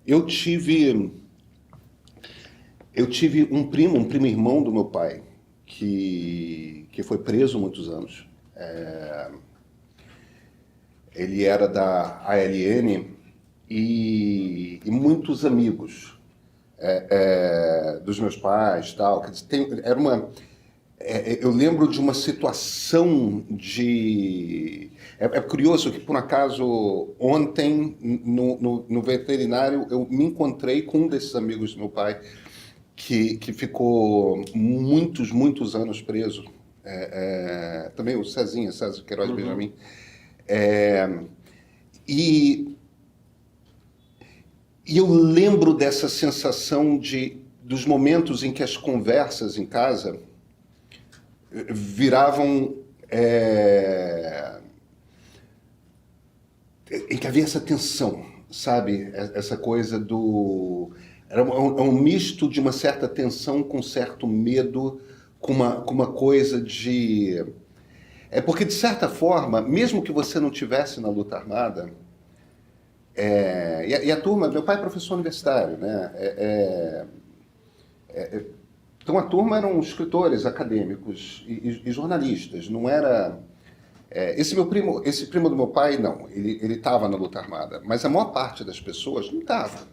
Eu tive um primo irmão do meu pai, que foi preso muitos anos. Ele era da ALN e muitos amigos dos meus pais, tal. Eu lembro de uma situação de... É curioso que, por acaso, ontem, no veterinário, eu me encontrei com um desses amigos do meu pai, que ficou muitos anos preso. Também o César Queiroz Benjamin. E eu lembro dessa sensação dos momentos em que as conversas em casa viravam... em que havia essa tensão, sabe? Essa coisa do... Era um misto de uma certa tensão com certo medo, com uma coisa de... porque, de certa forma, mesmo que você não tivesse na luta armada, e a turma... Meu pai é professor universitário, né? Então a turma eram escritores, acadêmicos e jornalistas, não era... Esse primo do meu pai, não, ele estava na luta armada, mas a maior parte das pessoas não estava.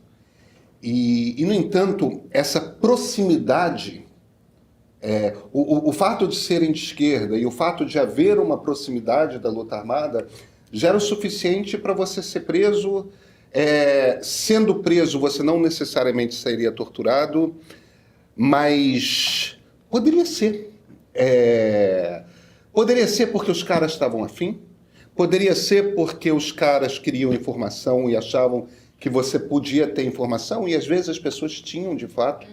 E, no entanto, essa proximidade, o fato de serem de esquerda e o fato de haver uma proximidade da luta armada já era o suficiente para você ser preso. Sendo preso, você não necessariamente sairia torturado, mas poderia ser. Poderia ser porque os caras estavam afim, poderia ser porque os caras queriam informação e achavam que você podia ter informação, e às vezes as pessoas tinham, de fato,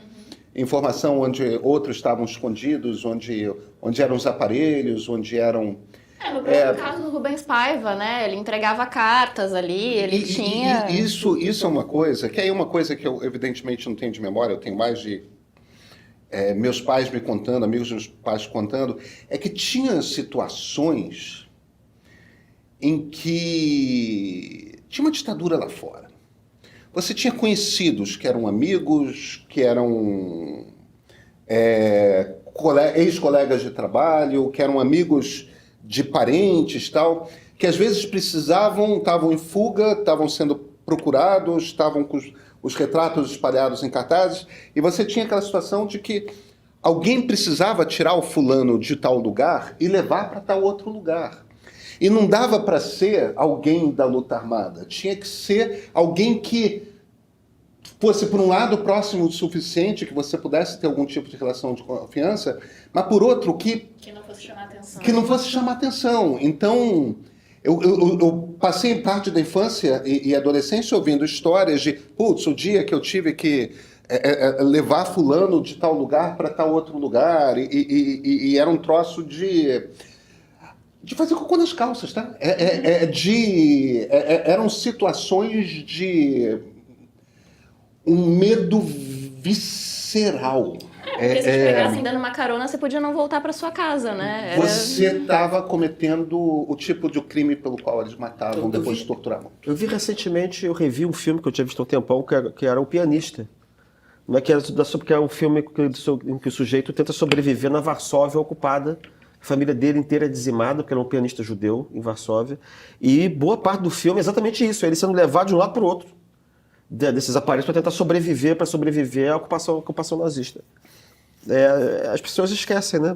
informação onde outros estavam escondidos, onde eram os aparelhos, onde eram... No próprio caso do Rubens Paiva, né? Ele entregava cartas ali, ele tinha... Isso é uma coisa, que aí é uma coisa que eu, evidentemente, não tenho de memória, eu tenho mais de... meus pais me contando, amigos dos meus pais contando, é que tinha situações em que tinha uma ditadura lá fora. Você tinha conhecidos que eram amigos, que eram ex-colegas de trabalho, que eram amigos de parentes, tal, que às vezes estavam em fuga, estavam sendo procurados, estavam com os retratos espalhados em cartazes, e você tinha aquela situação de que alguém precisava tirar o fulano de tal lugar e levar para tal outro lugar. E não dava para ser alguém da luta armada, tinha que ser alguém que fosse, por um lado, próximo o suficiente, que você pudesse ter algum tipo de relação de confiança, mas, por outro, que não fosse chamar atenção. Que não fosse chamar atenção. Então... Eu passei parte da infância e adolescência ouvindo histórias de, o dia que eu tive que levar fulano de tal lugar para tal outro lugar, e era um troço de fazer cocô nas calças, tá? Eram situações de um medo visceral. Porque se te pegassem dando uma carona, você podia não voltar para sua casa, né? Você estava cometendo o tipo de crime pelo qual eles matavam depois de torturar muito. Eu vi recentemente, eu revi um filme que eu tinha visto há um tempão, que era O Pianista. Não é que era um filme em que o sujeito tenta sobreviver na Varsóvia ocupada, a família dele inteira é dizimada, porque ele é um pianista judeu em Varsóvia, e boa parte do filme é exatamente isso, ele sendo levado de um lado para o outro, desses aparelhos para tentar sobreviver à ocupação nazista. As pessoas esquecem, né?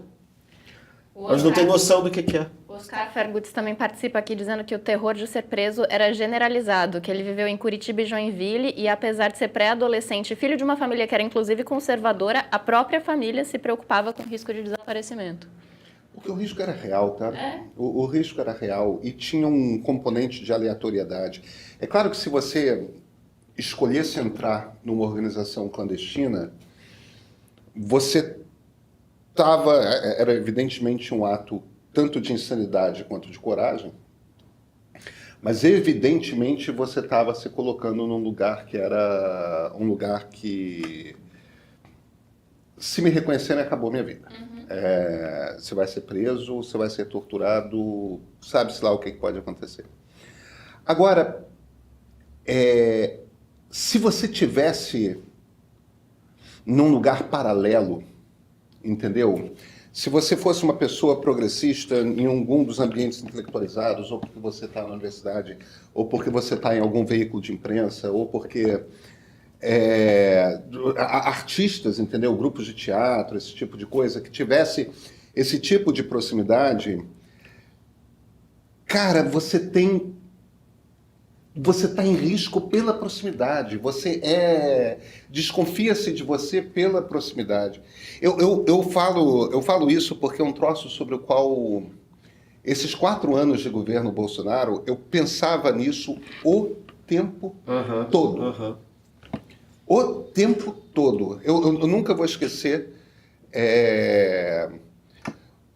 Elas não têm noção do que é. O Oscar Fergutz também participa aqui dizendo que o terror de ser preso era generalizado, que ele viveu em Curitiba e Joinville e, apesar de ser pré-adolescente e filho de uma família que era inclusive conservadora, a própria família se preocupava com o risco de desaparecimento. Porque o risco era real, tá? O risco era real e tinha um componente de aleatoriedade. É claro que se você escolhesse entrar numa organização clandestina, você era evidentemente um ato tanto de insanidade quanto de coragem, mas evidentemente você estava se colocando num lugar que era um lugar que, se me reconhecerem, acabou minha vida. Você vai ser preso, você vai ser torturado, sabe-se lá o que pode acontecer. Agora, se você tivesse num lugar paralelo, entendeu? Se você fosse uma pessoa progressista em algum dos ambientes intelectualizados, ou porque você está na universidade, ou porque você está em algum veículo de imprensa, ou porque artistas, entendeu? Grupos de teatro, esse tipo de coisa, que tivesse esse tipo de proximidade, cara, você está em risco pela proximidade. Desconfia-se de você pela proximidade. Eu falo isso porque é um troço sobre o qual esses 4 anos de governo Bolsonaro, eu pensava nisso o tempo todo. O tempo todo. Eu nunca vou esquecer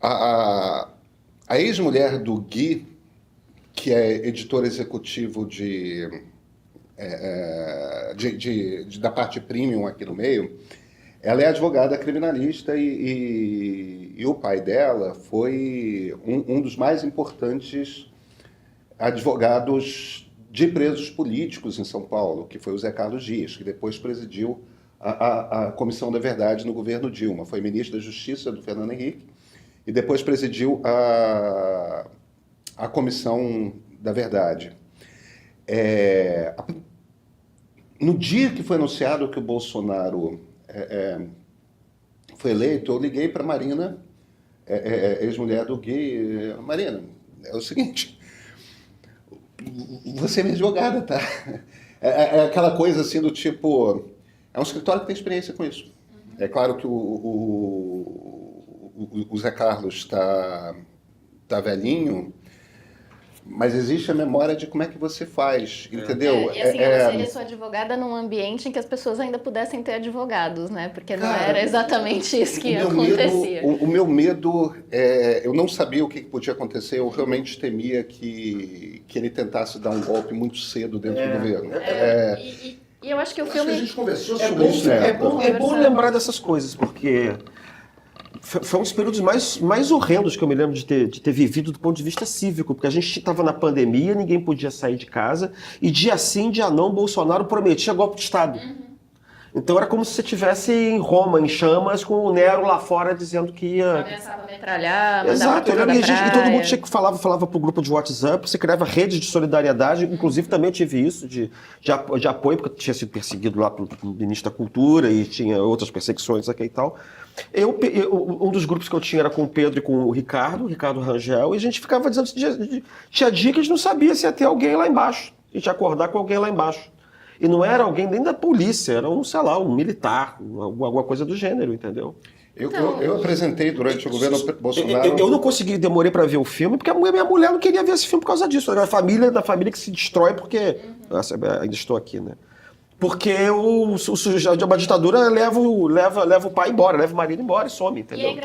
a ex-mulher do Gui, que é editor executivo da parte premium aqui no meio. Ela é advogada criminalista e o pai dela foi um dos mais importantes advogados de presos políticos em São Paulo, que foi o Zé Carlos Dias, que depois presidiu a Comissão da Verdade no governo Dilma. Foi ministro da Justiça do Fernando Henrique e depois presidiu a Comissão da Verdade. No dia que foi anunciado que o Bolsonaro foi eleito, eu liguei para a Marina, ex-mulher do Gui. Marina, é o seguinte, você é minha advogada, tá? É aquela coisa assim do tipo, é um escritório que tem experiência com isso. É claro que o Zé Carlos está velhinho, mas existe a memória de como é que você faz, entendeu? E assim, ela seria sua advogada num ambiente em que as pessoas ainda pudessem ter advogados, né? Porque não era exatamente isso que acontecia. O meu medo, eu não sabia o que podia acontecer, eu realmente temia que ele tentasse dar um golpe muito cedo dentro do governo. E eu acho que o filme... A gente conversou sobre isso, né? É bom lembrar dessas coisas, porque foi um dos períodos mais horrendos que eu me lembro de ter vivido do ponto de vista cívico, porque a gente estava na pandemia, ninguém podia sair de casa, e dia sim, dia não, Bolsonaro prometia golpe de Estado. Então era como se você estivesse em Roma, em chamas, com o Nero lá fora dizendo que ia... Ameaçava metralhar, Exato, e todo mundo tinha que falava pro grupo de WhatsApp, você criava redes de solidariedade, inclusive também eu tive isso, de apoio, porque eu tinha sido perseguido lá pelo ministro da Cultura e tinha outras perseguições aqui e tal. Um dos grupos que eu tinha era com o Pedro e com o Ricardo Rangel, e a gente ficava dizendo, tinha dia que a gente não sabia se ia ter alguém lá embaixo, a gente ia acordar com alguém lá embaixo. E não era alguém nem da polícia, era um militar, alguma coisa do gênero, entendeu? Eu apresentei durante o governo Bolsonaro... Eu não consegui, demorei para ver o filme, porque minha mulher não queria ver esse filme por causa disso. Era da família que se destrói porque... Nossa, ainda estou aqui, né? Porque uma ditadura leva o pai embora, leva o marido embora e some, entendeu?